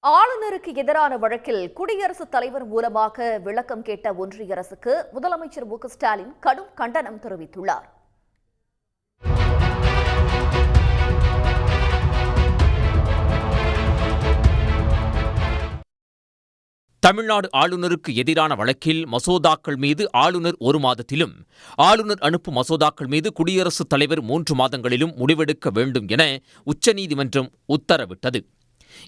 ஆளுநருக்கு எதிரான வழக்கில் குடியரசுத் தலைவர் மூலமாக விளக்கம் கேட்ட ஒன்றிய அரசுக்கு முதலமைச்சர் மு.க.ஸ்டாலின் கடும் கண்டனம் தெரிவித்துள்ளார். தமிழ்நாடு ஆளுநருக்கு எதிரான வழக்கில் மசோதாக்கள் மீது ஆளுநர் 1 மாதத்திலும், ஆளுநர் அனுப்பும் மசோதாக்கள் மீது குடியரசுத் தலைவர் 3 மாதங்களிலும் முடிவெடுக்க வேண்டும் என உச்சநீதிமன்றம் உத்தரவிட்டது.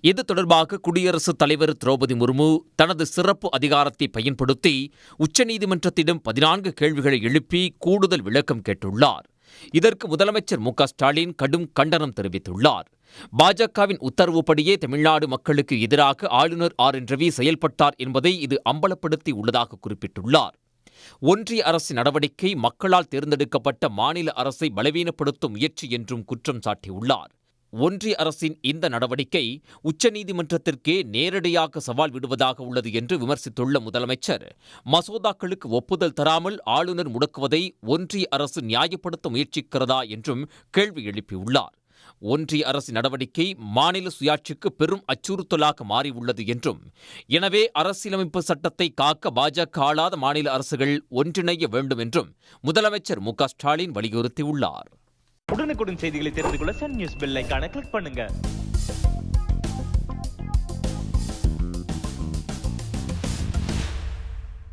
இது தொடர்பாக குடியரசுத் தலைவர் திரௌபதி முர்மு தனது சிறப்பு அதிகாரத்தை பயன்படுத்தி உச்சநீதிமன்றத்திடம் 14 கேள்விகளை எழுப்பி கூடுதல் விளக்கம் கேட்டுள்ளார். இதற்கு முதலமைச்சர் மு.க.ஸ்டாலின் கடும் கண்டனம் தெரிவித்துள்ளார். பாஜகவின் உத்தரவுப்படியே தமிழ்நாடு மக்களுக்கு எதிராக ஆளுநர் RN.ரவி செயல்பட்டார் என்பதை இது அம்பலப்படுத்தி உள்ளதாக குறிப்பிட்டுள்ளார். ஒன்றிய அரசின் நடவடிக்கை மக்களால் தேர்ந்தெடுக்கப்பட்ட மாநில அரசை பலவீனப்படுத்தும் முயற்சி என்றும் குற்றம் சாட்டியுள்ளார். ஒன்றிய அரசின் இந்த நடவடிக்கை உச்சநீதிமன்றத்திற்கே நேரடியாக சவால் விடுவதாக உள்ளது என்று விமர்சித்துள்ள முதலமைச்சர், மசோதாக்களுக்கு ஒப்புதல் தராமல் ஆளுநர் முடக்குவதை ஒன்றிய அரசு நியாயப்படுத்த முயற்சிக்கிறதா என்றும் கேள்வி எழுப்பியுள்ளார். ஒன்றிய அரசின் நடவடிக்கை மாநில சுயாட்சிக்கு பெரும் அச்சுறுத்தலாக மாறியுள்ளது என்றும், எனவே அரசியலமைப்பு சட்டத்தை காக்க பாஜக ஆளாத மாநில அரசுகள் ஒன்றிணைய வேண்டும் என்றும் முதலமைச்சர் மு.க.ஸ்டாலின் வலியுறுத்தியுள்ளார். உடனுக்குடன் செய்திகளை தெரிந்து கொள்ள சன் நியூஸ் பெல் ஐகானை கிளிக் பண்ணுங்க.